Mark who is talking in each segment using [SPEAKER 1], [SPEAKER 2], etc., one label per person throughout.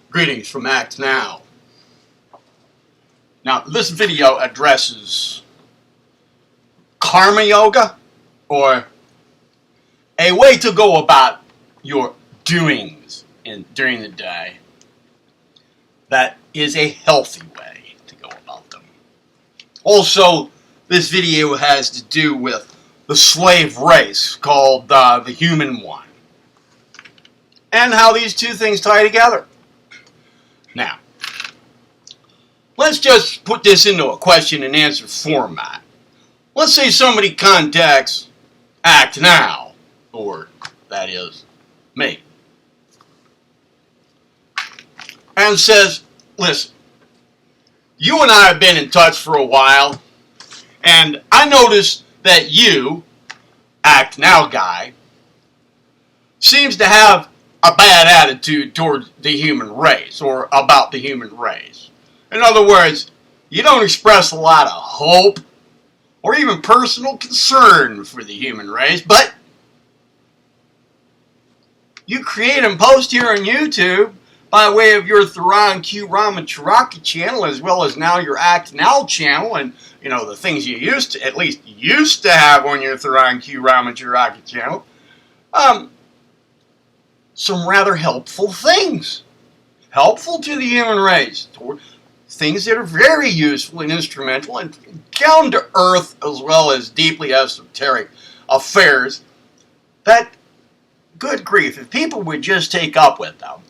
[SPEAKER 1] Greetings from Act Now. Now, this video addresses karma yoga, or a way to go about your doings during the day that is a healthy way to go about them. Also, this video has to do with the slave race called the human one, and how these two things tie together. Now, let's just put this into a question and answer format. Let's say somebody contacts Act Now, or that is, me, and says, listen, you and I have been in touch for a while, and I noticed that you, Act Now guy, seems to have a bad attitude toward the human race, or about the human race. In other words, you don't express a lot of hope or even personal concern for the human race, but you create and post here on YouTube by way of your Tharan Q Ramacharaka channel, as well as now your Act Now channel, and you know, the things you used to have on your Tharan Q Ramacharaka channel. Some rather helpful things. Helpful to the human race. Things that are very useful and instrumental and down to earth, as well as deeply esoteric affairs that, good grief, if people would just take up with them,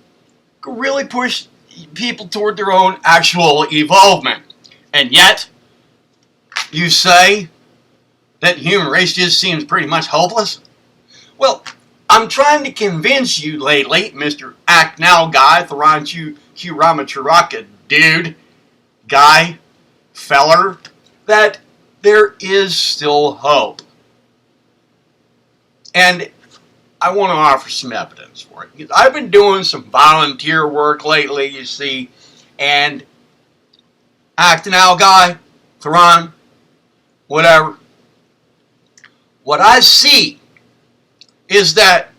[SPEAKER 1] could really push people toward their own actual evolvement. And yet, you say that the human race just seems pretty much hopeless? Well, I'm trying to convince you lately, Mr. Act Now guy, Tharan Q Ramacharaka dude, guy, feller, that there is still hope. And I want to offer some evidence for it. Because I've been doing some volunteer work lately, you see, and Act Now guy, Tharan, whatever. What I see is that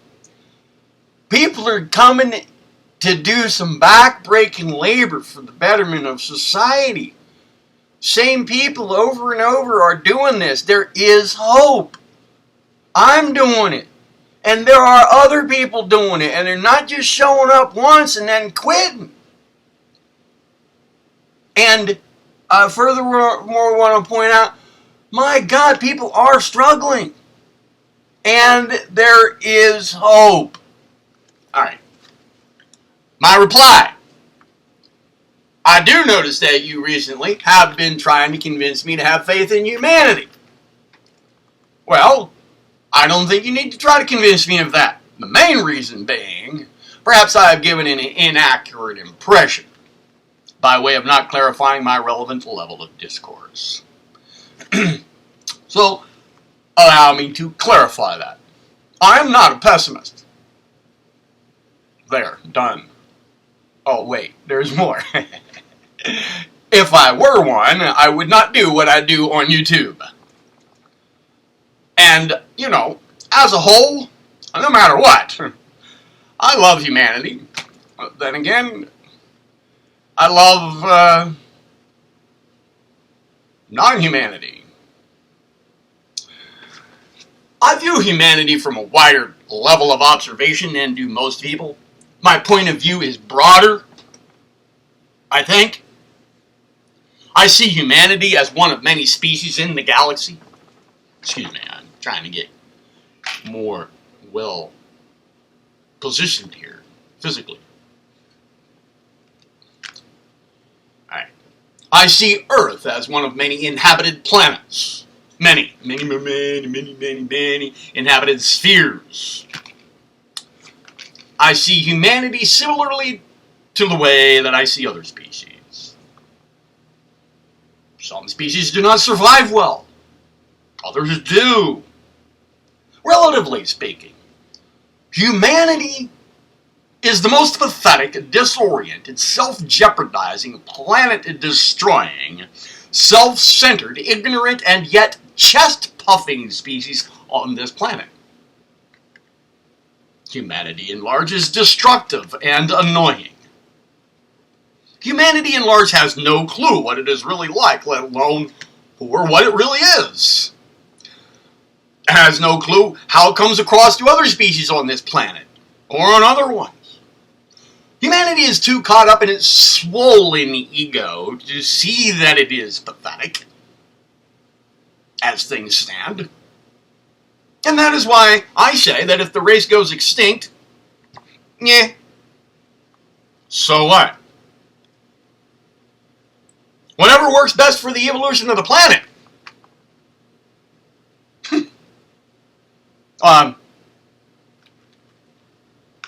[SPEAKER 1] people are coming to do some back-breaking labor for the betterment of society. Same people over and over are doing this. There is hope. I'm doing it. And there are other people doing it. And they're not just showing up once and then quitting. And I furthermore want to point out, my God, people are struggling. And there is hope. All right. My reply. I do notice that you recently have been trying to convince me to have faith in humanity. Well, I don't think you need to try to convince me of that. The main reason being, perhaps I have given an inaccurate impression by way of not clarifying my relevant level of discourse. So, allow me to clarify that. I am not a pessimist. There, done. Oh, wait, there's more. If I were one, I would not do what I do on YouTube. And, you know, as a whole, no matter what, I love humanity. Then again, I love non-humanity. I view humanity from a wider level of observation than do most people. My point of view is broader, I think. I see humanity as one of many species in the galaxy. Excuse me, I'm trying to get more well positioned here, physically. Alright. I see Earth as one of many inhabited planets. Many inhabited spheres. I see humanity similarly to the way that I see other species. Some species do not survive well. Others do. Relatively speaking, humanity is the most pathetic, disoriented, self-jeopardizing, planet-destroying, self-centered, ignorant, and yet chest-puffing species on this planet. Humanity in large is destructive and annoying. Humanity in large has no clue what it is really like, let alone who or what it really is. It has no clue how it comes across to other species on this planet, or on other ones. Humanity is too caught up in its swollen ego to see that it is pathetic, as things stand. And that is why I say that if the race goes extinct, yeah, so what? Whatever works best for the evolution of the planet.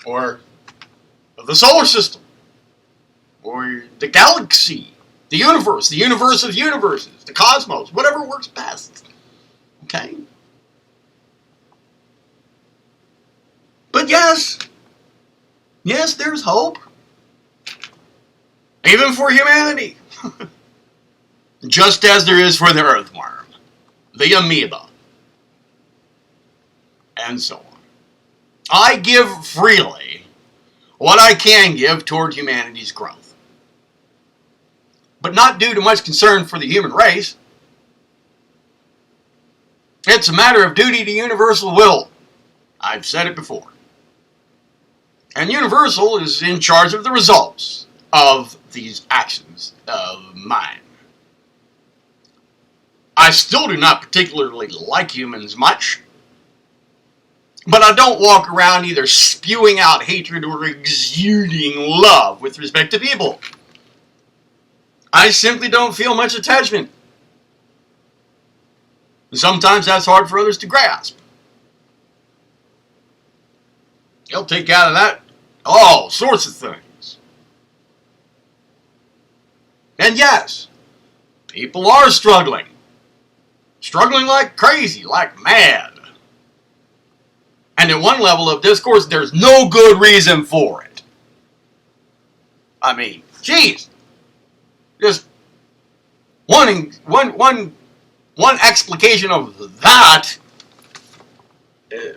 [SPEAKER 1] Or of the solar system, or the galaxy, the universe of universes, the cosmos, whatever works best. Okay? But yes, there's hope. Even for humanity. Just as there is for the earthworm, the amoeba, and so on. I give freely what I can give toward humanity's growth, but not due to much concern for the human race. It's a matter of duty to universal will. I've said it before. And universal is in charge of the results of these actions of mine. I still do not particularly like humans much, but I don't walk around either spewing out hatred or exuding love with respect to people. I simply don't feel much attachment. Sometimes that's hard for others to grasp. They'll take out of that all sorts of things. And yes, people are struggling. Struggling like crazy, like mad. And at one level of discourse, there's no good reason for it. I mean, geez. Just one explication of that.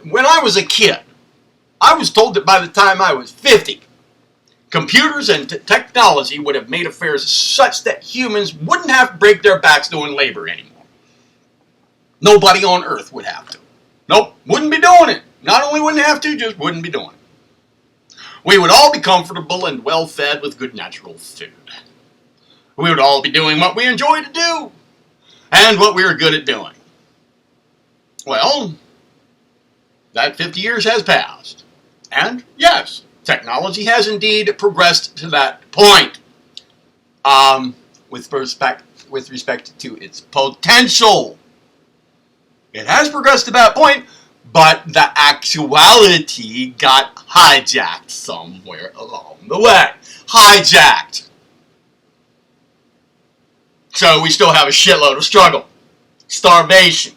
[SPEAKER 1] When I was a kid, I was told that by the time I was 50, computers and technology would have made affairs such that humans wouldn't have to break their backs doing labor anymore. Nobody on Earth would have to. Nope, wouldn't be doing it. Not only wouldn't have to, just wouldn't be doing it. We would all be comfortable and well fed with good natural food. We would all be doing what we enjoy to do, and what we are good at doing. Well, that 50 years has passed. And yes, technology has indeed progressed to that point. With respect to its potential. It has progressed to that point, but the actuality got hijacked somewhere along the way. Hijacked. So we still have a shitload of struggle, starvation,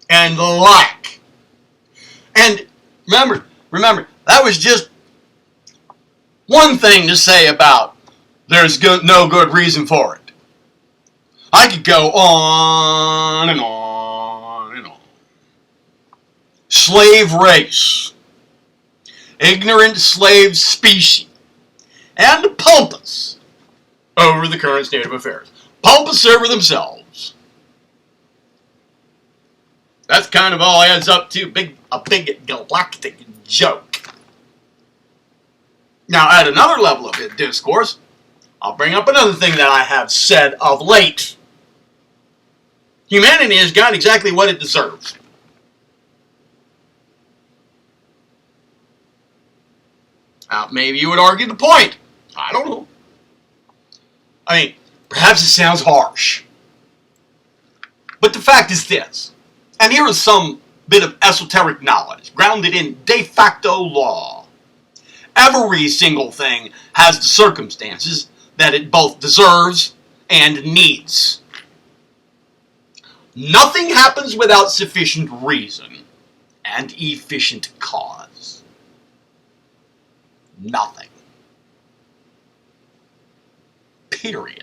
[SPEAKER 1] and the like. And remember, that was just one thing to say about there's no good reason for it. I could go on and on and on. Slave race, ignorant slave species, and pompous over the current state of affairs. Pompous over themselves. That's kind of all adds up to a big galactic joke. Now, at another level of discourse, I'll bring up another thing that I have said of late. Humanity has got exactly what it deserves. Now, maybe you would argue the point. I don't know. I mean, perhaps it sounds harsh. But the fact is this, and here is some bit of esoteric knowledge, grounded in de facto law. Every single thing has the circumstances that it both deserves and needs. Nothing happens without sufficient reason and efficient cause. Nothing. Period.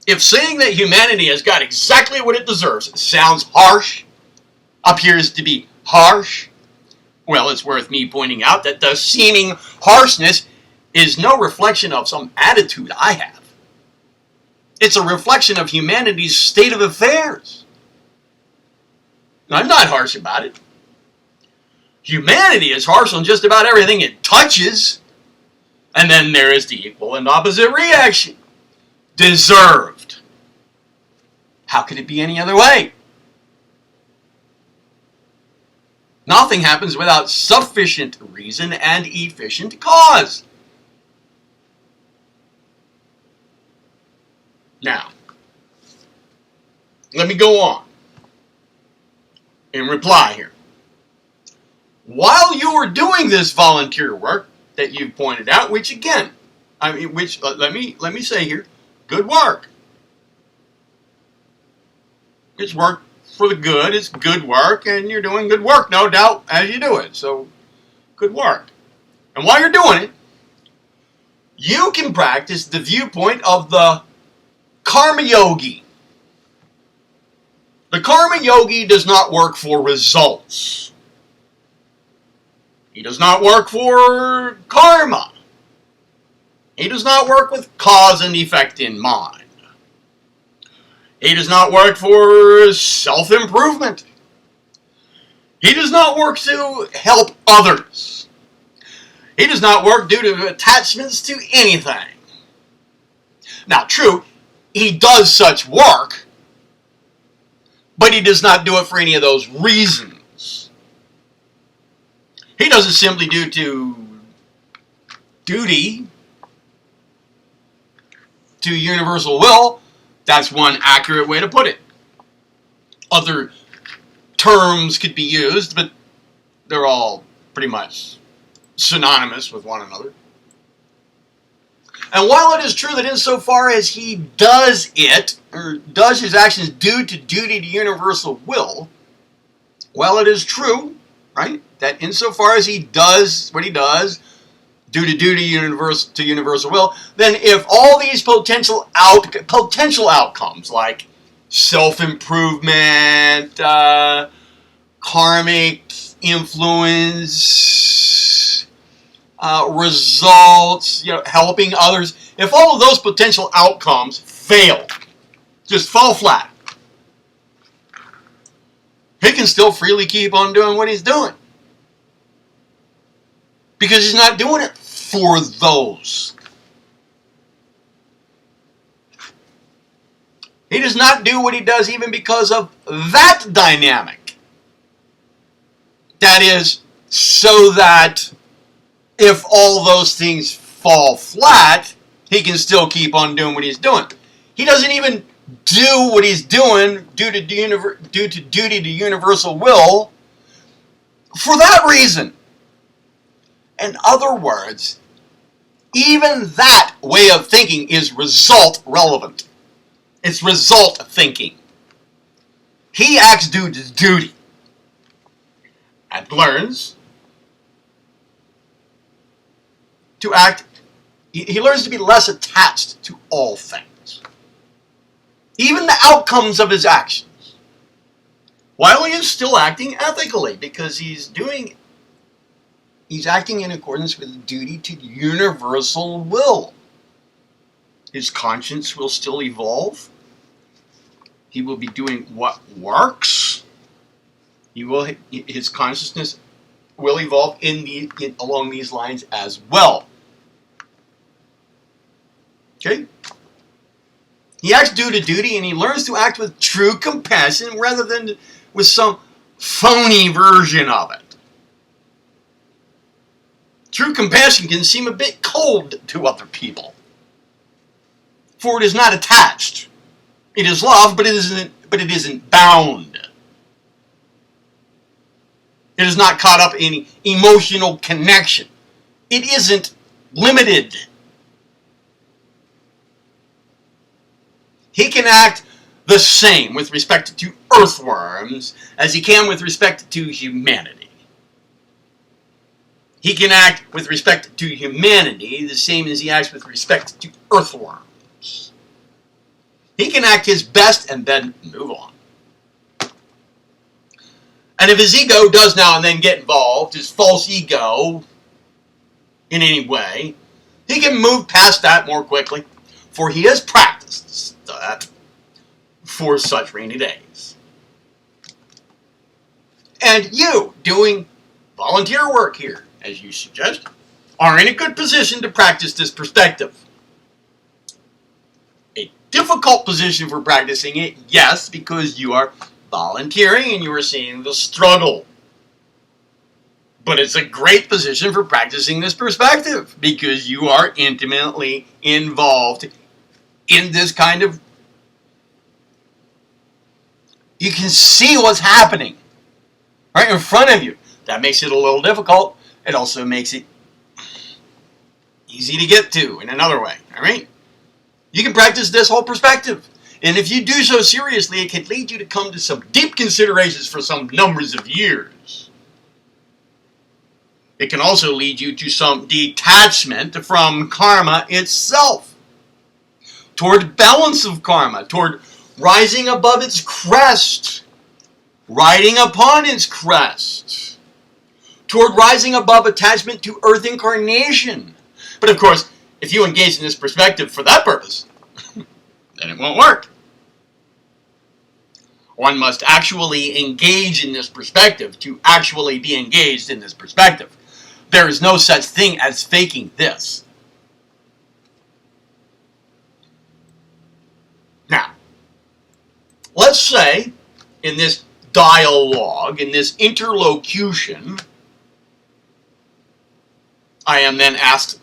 [SPEAKER 1] If saying that humanity has got exactly what it deserves sounds harsh, appears to be harsh, Well, it's worth me pointing out that the seeming harshness is no reflection of some attitude I have. It's a reflection of humanity's state of affairs. I'm not harsh about it. Humanity is harsh on just about everything it touches. And then there is the equal and opposite reaction. Deserved. How could it be any other way? Nothing happens without sufficient reason and efficient cause. Now, let me go on in reply here. While you are doing this volunteer work that you've pointed out, which again, let me say here, good work. It's work for the good, it's good work, and you're doing good work, no doubt, as you do it. So, good work. And while you're doing it, you can practice the viewpoint of the Karma Yogi. The Karma Yogi does not work for results. He does not work for karma. He does not work with cause and effect in mind. He does not work for self-improvement. He does not work to help others. He does not work due to attachments to anything. Now, true, he does such work, but he does not do it for any of those reasons. He does it simply due to duty, to universal will. That's one accurate way to put it. Other terms could be used, but they're all pretty much synonymous with one another. And while it is true that insofar as he does it, or does his actions due to duty to universal will, while it is true, right, that insofar as he does what he does, due to duty to universal will, then if all these potential outcomes, like self-improvement, karmic influence, results, helping others, if all of those potential outcomes fail, just fall flat, he can still freely keep on doing what he's doing. Because he's not doing it for those. He does not do what he does even because of that dynamic. That is, so that if all those things fall flat, he can still keep on doing what he's doing. He doesn't even do what he's doing due to duty to universal will for that reason. In other words, even that way of thinking is result relevant. It's result thinking. He acts due to duty and learns to act. He learns to be less attached to all things, even the outcomes of his actions, while he is still acting ethically, because he's acting in accordance with duty to universal will. His conscience will still evolve. He will be doing what works. His consciousness will evolve along these lines as well. Okay? He acts due to duty, and he learns to act with true compassion rather than with some phony version of it. True compassion can seem a bit cold to other people, for it is not attached. It is love, but it isn't bound. It is not caught up in emotional connection. It isn't limited. He can act the same with respect to earthworms as he can with respect to humanity. He can act with respect to humanity the same as he acts with respect to earthworms. He can act his best and then move on. And if his ego does now and then get involved, his false ego, in any way, he can move past that more quickly, for he has practiced that for such rainy days. And you, doing volunteer work here, as you suggest, are in a good position to practice this perspective. A difficult position for practicing it, yes, because you are volunteering and you are seeing the struggle. But it's a great position for practicing this perspective because you are intimately involved in this kind of... You can see what's happening right in front of you. That makes it a little difficult. It also makes it easy to get to in another way. All right? You can practice this whole perspective. And if you do so seriously, it can lead you to come to some deep considerations for some numbers of years. It can also lead you to some detachment from karma itself, toward balance of karma, toward rising above its crest, riding upon its crest, toward rising above attachment to earth incarnation. But of course, if you engage in this perspective for that purpose, then it won't work. One must actually engage in this perspective to actually be engaged in this perspective. There is no such thing as faking this. Now, let's say in this dialogue, in this interlocution, I am then asked,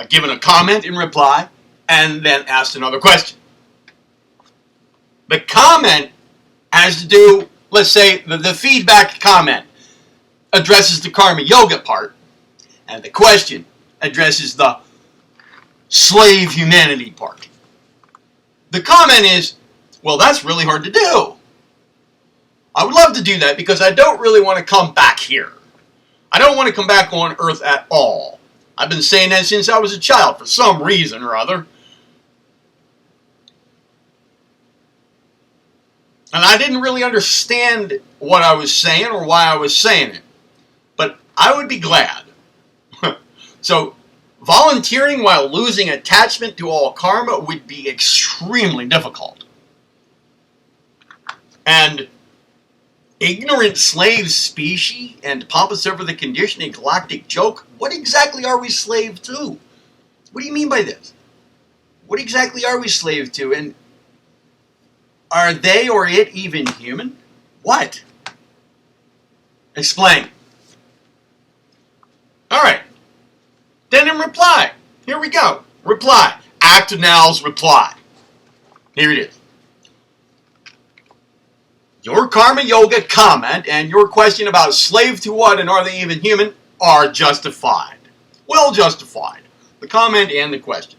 [SPEAKER 1] given a comment in reply, and then asked another question. The comment has to do, let's say, the feedback comment addresses the karma yoga part, and the question addresses the slave humanity part. The comment is, well, that's really hard to do. I would love to do that because I don't really want to come back here. I don't want to come back on Earth at all. I've been saying that since I was a child for some reason or other. And I didn't really understand what I was saying or why I was saying it. But I would be glad. So, volunteering while losing attachment to all karma would be extremely difficult. And ignorant slave species and pompous over the conditioning galactic joke, what exactly are we slave to? What do you mean by this? What exactly are we slave to? And are they or it even human? What? Explain. Alright. Then in reply. Here we go. Reply. Actonal's reply. Here it is. Your karma yoga comment and your question about slave to what and are they even human are justified. Well justified. The comment and the question.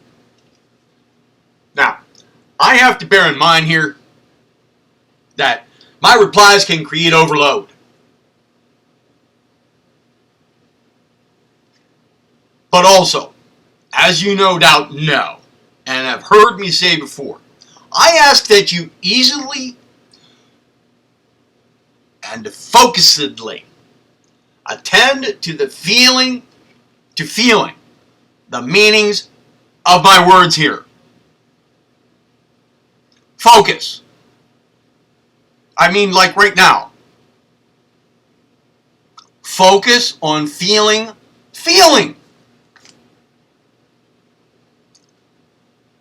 [SPEAKER 1] Now, I have to bear in mind here that my replies can create overload. But also, as you no doubt know, and have heard me say before, I ask that you easily and focusedly attend to the feeling, the meanings of my words here. Focus. I mean, like right now. Focus on feeling.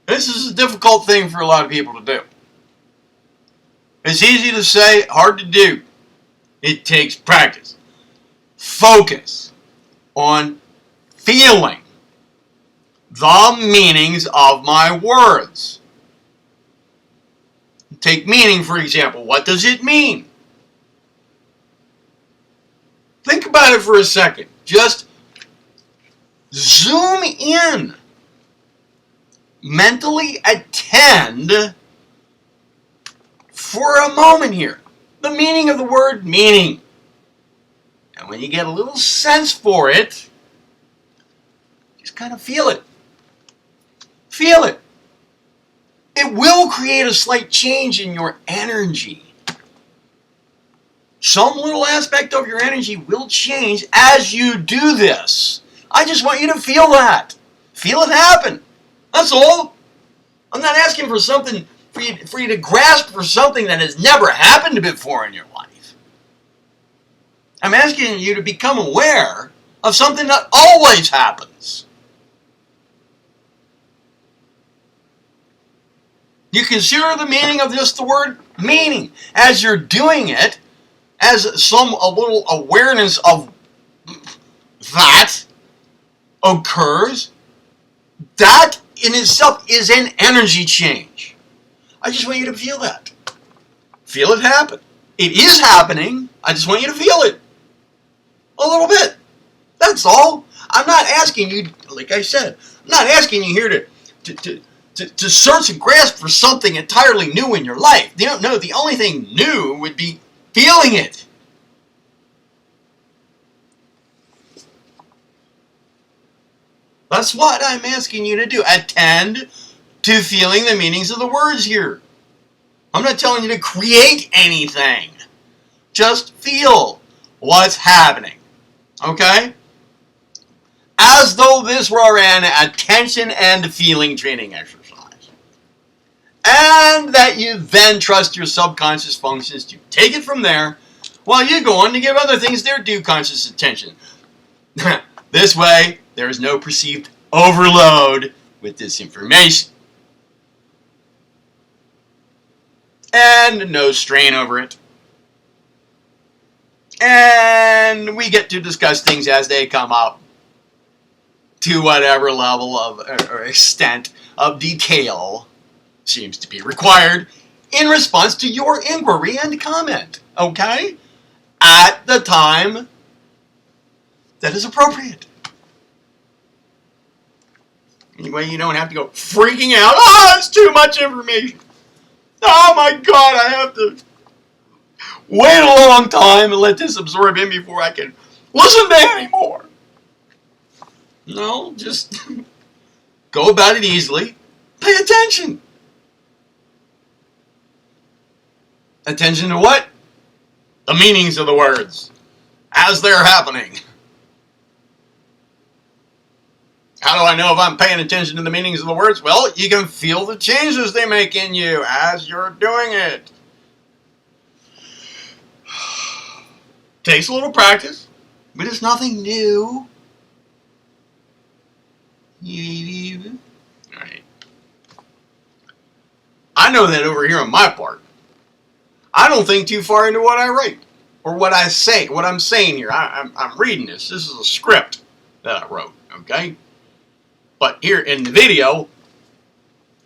[SPEAKER 1] This is a difficult thing for a lot of people to do. It's easy to say, hard to do. It takes practice. Focus on feeling the meanings of my words. Take meaning, for example. What does it mean? Think about it for a second. Just zoom in. Mentally attend for a moment here. The meaning of the word meaning. And when you get a little sense for it, just kind of feel it. Feel it. It will create a slight change in your energy. Some little aspect of your energy will change as you do this. I just want you to feel that. Feel it happen. That's all. I'm not asking for something for you to grasp for something that has never happened before in your life. I'm asking you to become aware of something that always happens. You consider the meaning of just the word meaning. As you're doing it, as a little awareness of that occurs, that in itself is an energy change. I just want you to feel that. Feel it happen. It is happening. I just want you to feel it. A little bit. That's all. I'm not asking you, like I said, I'm not asking you here to search and grasp for something entirely new in your life. No, the only thing new would be feeling it. That's what I'm asking you to do. Attend to feeling the meanings of the words here. I'm not telling you to create anything. Just feel what's happening. Okay? As though this were an attention and feeling training exercise. And that you then trust your subconscious functions to take it from there while you go on to give other things their due conscious attention. This way, there is no perceived overload with this information. And no strain over it. And we get to discuss things as they come up to whatever level of or extent of detail seems to be required in response to your inquiry and comment. Okay? At the time that is appropriate. Anyway, you don't have to go freaking out. Oh, it's too much information. Oh my God, I have to wait a long time and let this absorb in before I can listen to any more. No, just go about it easily. Pay attention. Attention to what? The meanings of the words as they're happening. How do I know if I'm paying attention to the meanings of the words? Well, you can feel the changes they make in you as you're doing it. Takes a little practice, but it's nothing new. All right. I know that over here on my part, I don't think too far into what I write or what I say, what I'm saying here. I'm reading this. This is a script that I wrote, okay? But here in the video,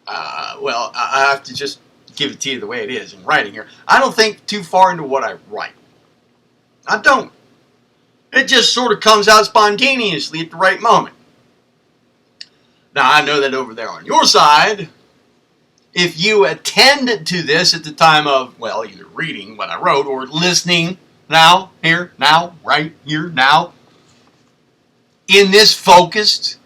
[SPEAKER 1] well, I have to just give it to you the way it is in writing here. I don't think too far into what I write. I don't. It just sort of comes out spontaneously at the right moment. Now, I know that over there on your side, if you attend to this at the time of, well, either reading what I wrote or listening now, here, now, right here, now, in this focused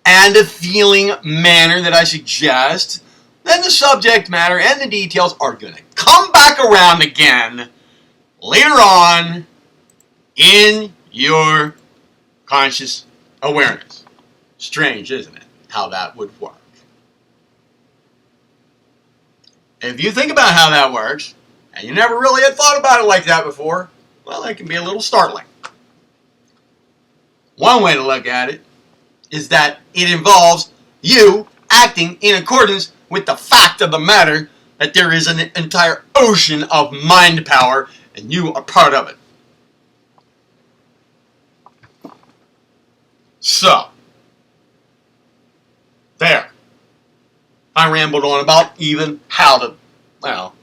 [SPEAKER 1] and a feeling manner that I suggest, then the subject matter and the details are going to come back around again later on in your conscious awareness. Strange, isn't it, how that would work? If you think about how that works, and you never really had thought about it like that before, well, that can be a little startling. One way to look at it is that it involves you acting in accordance with the fact of the matter that there is an entire ocean of mind power and you are part of it. So, there. I rambled on about even how to, well,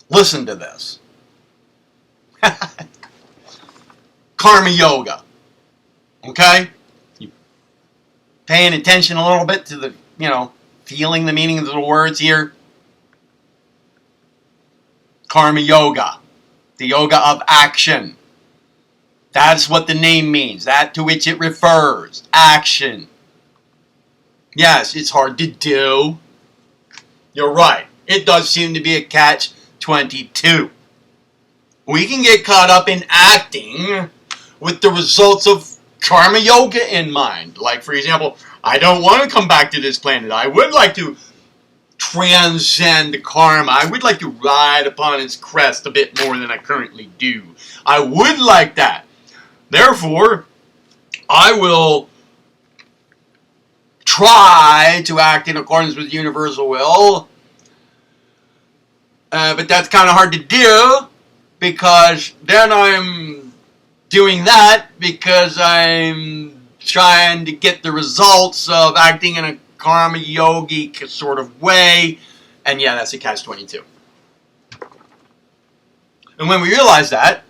[SPEAKER 1] listen to this. Karma yoga. Okay? You paying attention a little bit to the, feeling the meaning of the words here. Karma yoga. The yoga of action. That's what the name means. That to which it refers. Action. Yes, it's hard to do. You're right. It does seem to be a catch-22. We can get caught up in acting with the results of karma yoga in mind. Like, for example, I don't want to come back to this planet. I would like to transcend karma. I would like to ride upon its crest a bit more than I currently do. I would like that. Therefore, I will try to act in accordance with universal will. But that's kind of hard to do, because then I'm doing that because I'm trying to get the results of acting in a karma yogic sort of way. And yeah, that's a catch-22. And when we realize that,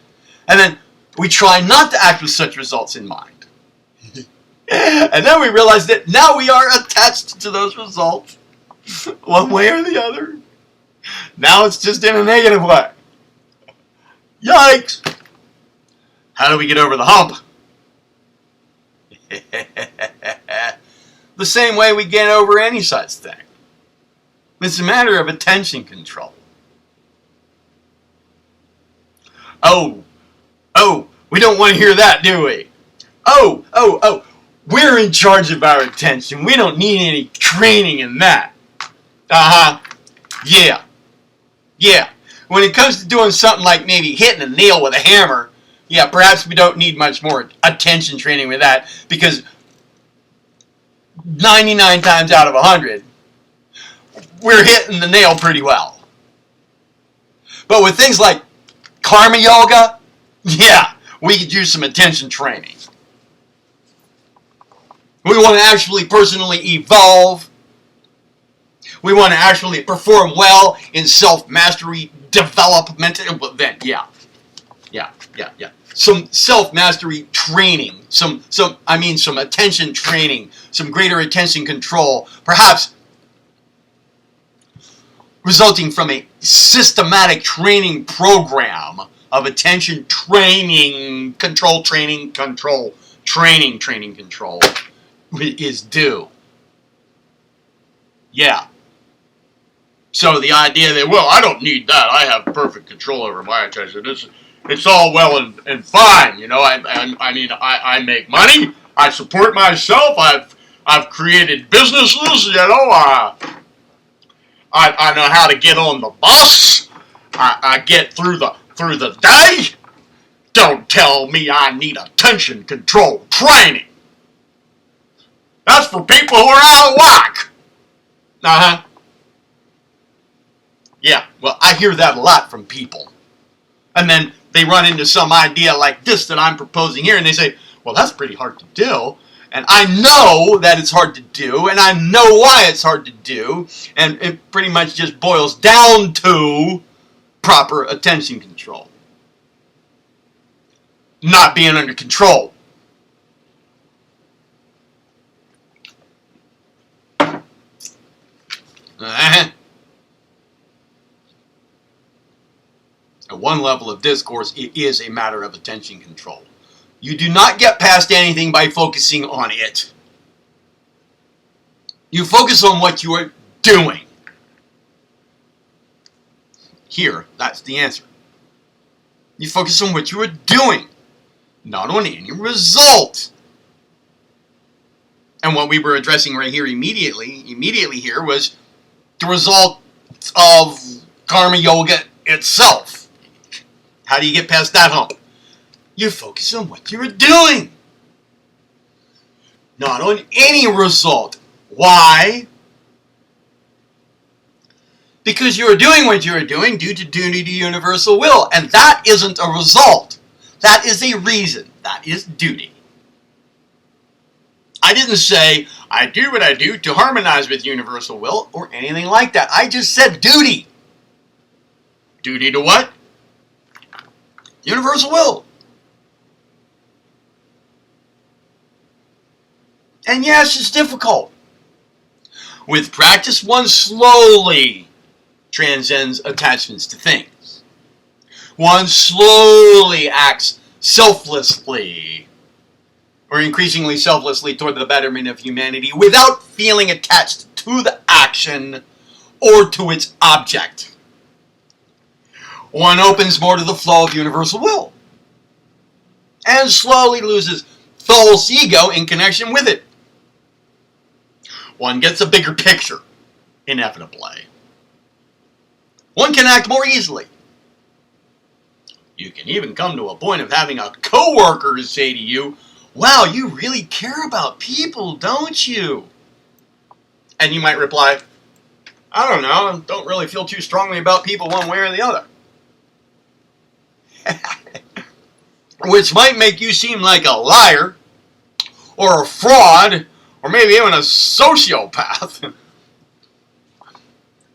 [SPEAKER 1] and then we try not to act with such results in mind, and then we realize that now we are attached to those results, one way or the other. Now it's just in a negative way. Yikes! How do we get over the hump? The same way we get over any such thing. It's a matter of attention control. Oh, we don't want to hear that, do we? Oh, we're in charge of our attention. We don't need any training in that. Yeah. When it comes to doing something like maybe hitting a nail with a hammer, yeah, perhaps we don't need much more attention training with that, because 99 times out of 100, we're hitting the nail pretty well. But with things like karma yoga, yeah, we could use some attention training. We want to actually personally evolve. We want to actually perform well in self-mastery development. Then, yeah. Some self-mastery training, some attention training, some greater attention control, perhaps resulting from a systematic training program of attention training, control is due. Yeah. So the idea that, well, I don't need that. I have perfect control over my attention. It's all well and fine, you know. I make money. I support myself. I've created businesses, you know. I know how to get on the bus. I get through the day. Don't tell me I need attention control training. That's for people who are out of whack. Yeah, well, I hear that a lot from people. And then they run into some idea like this that I'm proposing here, and they say, well, that's pretty hard to do. And I know that it's hard to do, and I know why it's hard to do, and it pretty much just boils down to proper attention control. Not being under control. At one level of discourse, it is a matter of attention control. You do not get past anything by focusing on it. You focus on what you are doing. Here, that's the answer. You focus on what you are doing, not on any result. And what we were addressing right here immediately here was the result of karma yoga itself. How do you get past that hump? You focus on what you're doing, not on any result. Why? Because you're doing what you're doing due to duty to universal will, and that isn't a result. That is a reason. That is duty. I didn't say, I do what I do to harmonize with universal will, or anything like that. I just said duty. Duty to what? Universal will. And yes, it's difficult. With practice, one slowly transcends attachments to things. One slowly acts selflessly, or increasingly selflessly, toward the betterment of humanity without feeling attached to the action or to its object. one opens more to the flow of universal will and slowly loses false ego in connection with it. One gets a bigger picture, inevitably. One can act more easily. You can even come to a point of having a coworker say to you, "Wow, you really care about people, don't you?" And you might reply, "I don't know, I don't really feel too strongly about people one way or the other." Which might make you seem like a liar, or a fraud, or maybe even a sociopath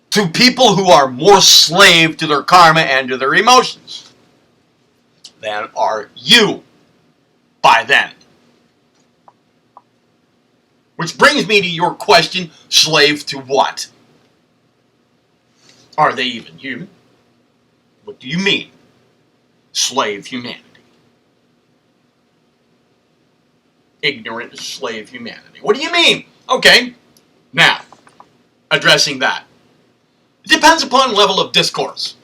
[SPEAKER 1] to people who are more slave to their karma and to their emotions than are you by then. Which brings me to your question, slave to what? Are they even human? What do you mean, slave humanity? Ignorant slave humanity. What do you mean? Okay, now, addressing that. It depends upon level of discourse.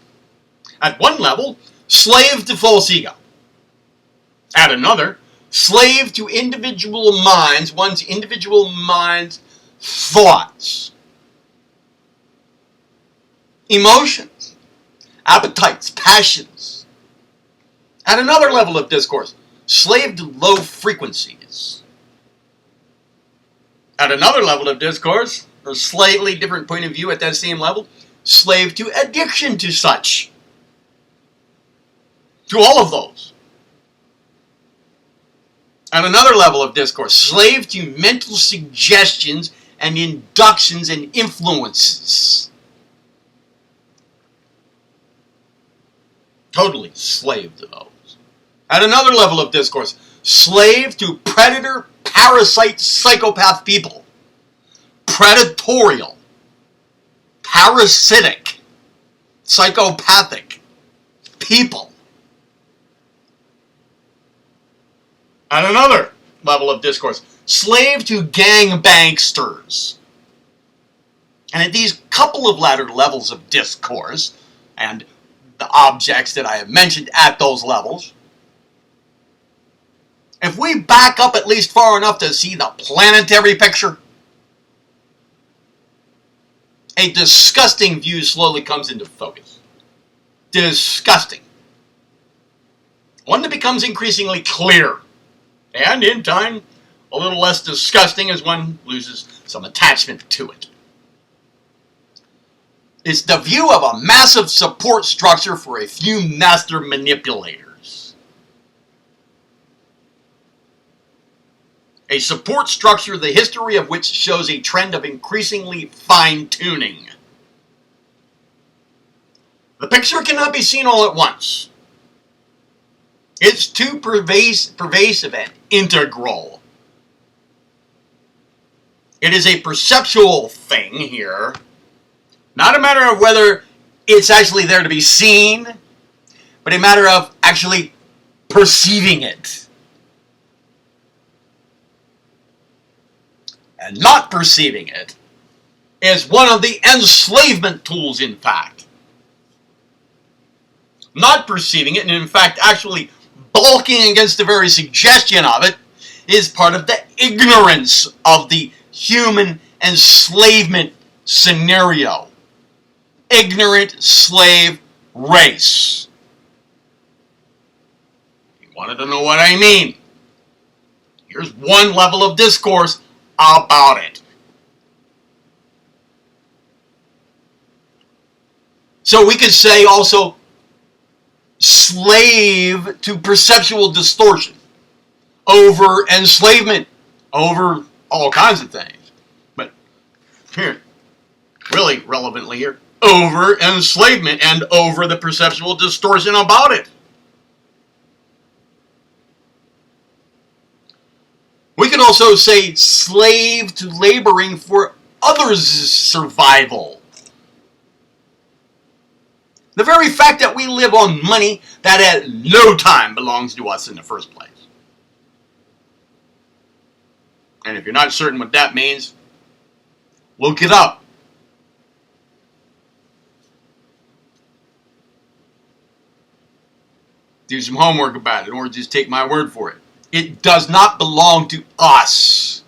[SPEAKER 1] At one level, slave to false ego. At another, slave to individual minds, one's individual mind's thoughts, emotions, appetites, passions. At another level of discourse, slave to low frequencies. At another level of discourse, or slightly different point of view at that same level, slave to addiction to such. To all of those. At another level of discourse, slave to mental suggestions and inductions and influences. Totally slave to those. At another level of discourse, slave to predator, parasite, psychopath people. Predatorial, parasitic, psychopathic people. At another level of discourse, slave to gangbangsters. And at these couple of latter levels of discourse, and the objects that I have mentioned at those levels, if we back up at least far enough to see the planetary picture, a disgusting view slowly comes into focus. Disgusting. One that becomes increasingly clear. And in time, a little less disgusting as one loses some attachment to it. It's the view of a massive support structure for a few master manipulators. A support structure, the history of which shows a trend of increasingly fine-tuning. The picture cannot be seen all at once. It's too pervasive and integral. It is a perceptual thing here. Not a matter of whether it's actually there to be seen, but a matter of actually perceiving it. And not perceiving it is one of the enslavement tools, in fact. Not perceiving it, and in fact actually balking against the very suggestion of it, is part of the ignorance of the human enslavement scenario. Ignorant slave race. You wanted to know what I mean? Here's one level of discourse about it. So we could say also slave to perceptual distortion, over enslavement, over all kinds of things. But here, really relevantly here, over enslavement and over the perceptual distortion about it. We could also say slave to laboring for others' survival. The very fact that we live on money that at no time belongs to us in the first place. And if you're not certain what that means, look it up. do some homework about it, or just take my word for it. It does not belong to us.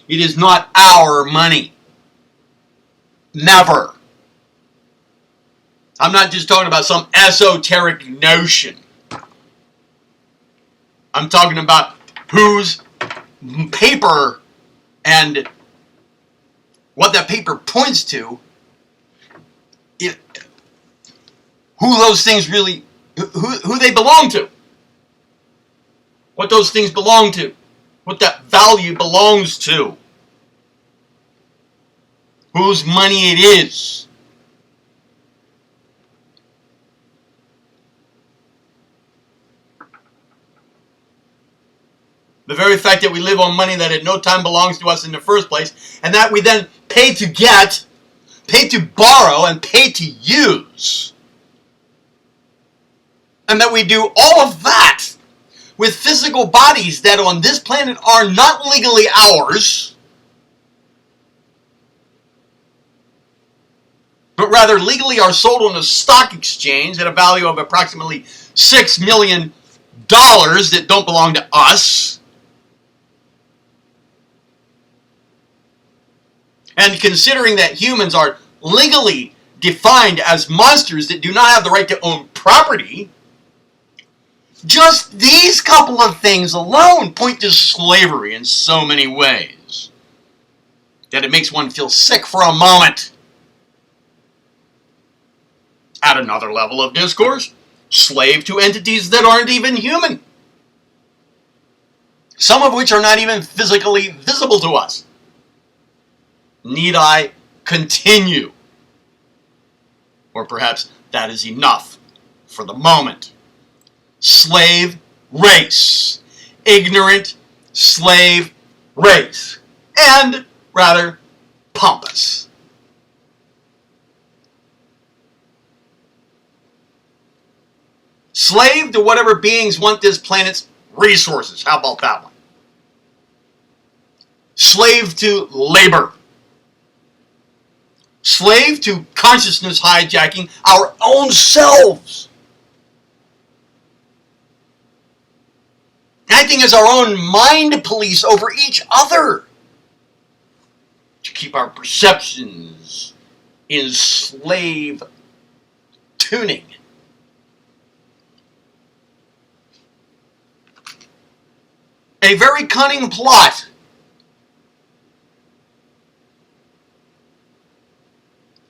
[SPEAKER 1] It is not our money. Never. I'm not just talking about some esoteric notion. I'm talking about whose paper and what that paper points to, who those things really, who they belong to, what those things belong to, what that value belongs to, whose money it is. The very fact that we live on money that at no time belongs to us in the first place, and that we then pay to get, pay to borrow, and pay to use. And that we do all of that with physical bodies that on this planet are not legally ours, but rather legally are sold on a stock exchange at a value of approximately $6 million that don't belong to us. And considering that humans are legally defined as monsters that do not have the right to own property, just these couple of things alone point to slavery in so many ways that it makes one feel sick for a moment. At another level of discourse, slave to entities that aren't even human, some of which are not even physically visible to us. Need I continue? Or perhaps that is enough for the moment. Slave race. Ignorant slave race. And rather pompous. Slave to whatever beings want this planet's resources. How about that one? Slave to labor. Slave to consciousness hijacking our own selves. Acting as our own mind police over each other. To keep our perceptions in slave tuning. A very cunning plot.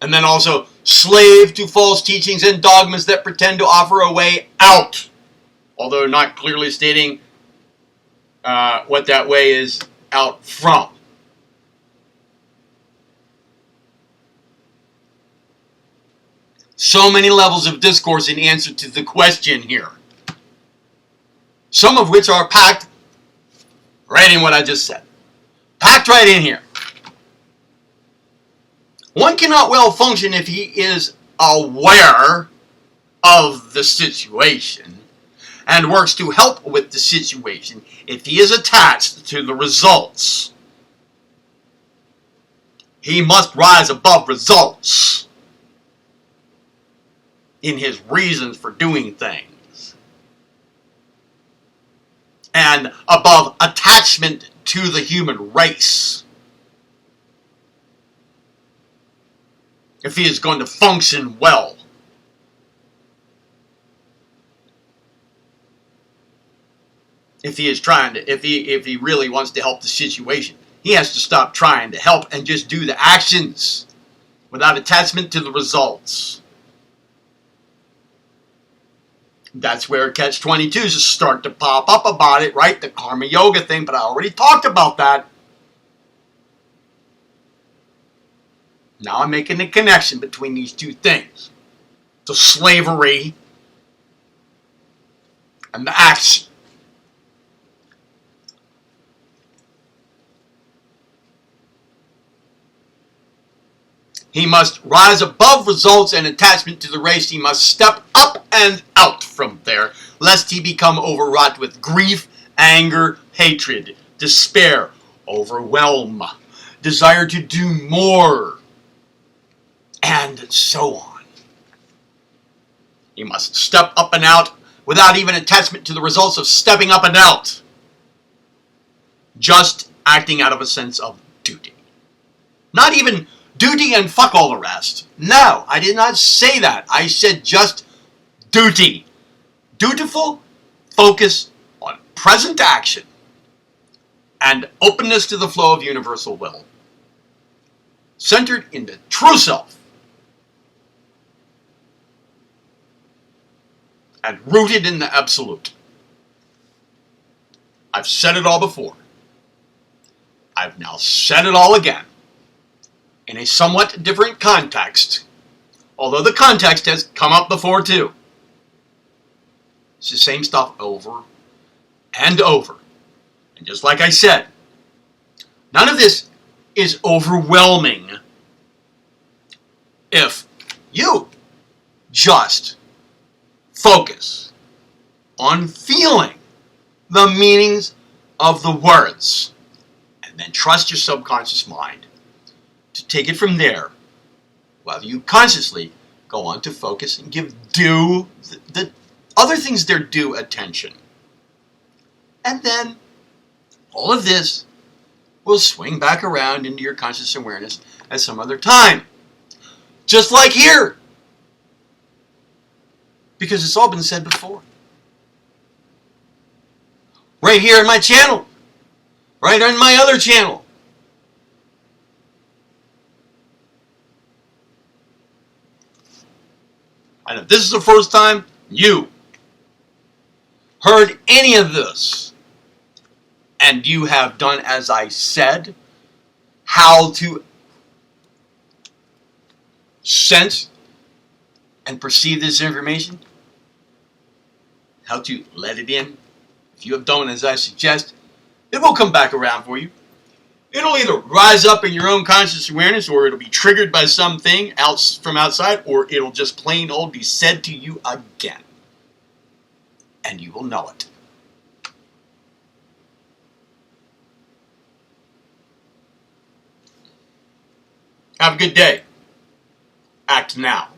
[SPEAKER 1] And then also, slave to false teachings and dogmas that pretend to offer a way out. Although not clearly stating what that way is out from. So many levels of discourse in answer to the question here. Some of which are packed right in what I just said. Packed right in here. One cannot well function if he is aware of the situation and works to help with the situation if he is attached to the results. He must rise above results in his reasons for doing things and above attachment to the human race. If he is going to function well. If he is trying to, if he really wants to help the situation, he has to stop trying to help and just do the actions without attachment to the results. That's where catch-22s start to pop up about it, right? The karma yoga thing, but I already talked about that. Now I'm making the connection between these two things. The slavery and the action. He must rise above results and attachment to the race. He must step up and out from there, lest he become overwrought with grief, anger, hatred, despair, overwhelm, desire to do more, and so on. He must step up and out without even attachment to the results of stepping up and out. Just acting out of a sense of duty. Not even duty and fuck all the rest. No, I did not say that. I said just duty. Dutiful focus on present action and openness to the flow of universal will. Centered in the true self. And rooted in the absolute. I've said it all before. I've now said it all again. In a somewhat different context. Although the context has come up before too. It's the same stuff over and over. And just like I said, none of this is overwhelming if you just focus on feeling the meanings of the words and then trust your subconscious mind to take it from there while you consciously go on to focus and give due the other things their due attention. And then all of this will swing back around into your conscious awareness at some other time. Just like here. Because it's all been said before. Right here on my channel. Right on my other channel. And if this is the first time you heard any of this, and you have done as I said, how to sense and perceive this information, how to let it in, if you have done as I suggest, it will come back around for you. It'll either rise up in your own conscious awareness, or it'll be triggered by something else from outside, or it'll just plain old be said to you again. And you will know it. Have a good day. Act now.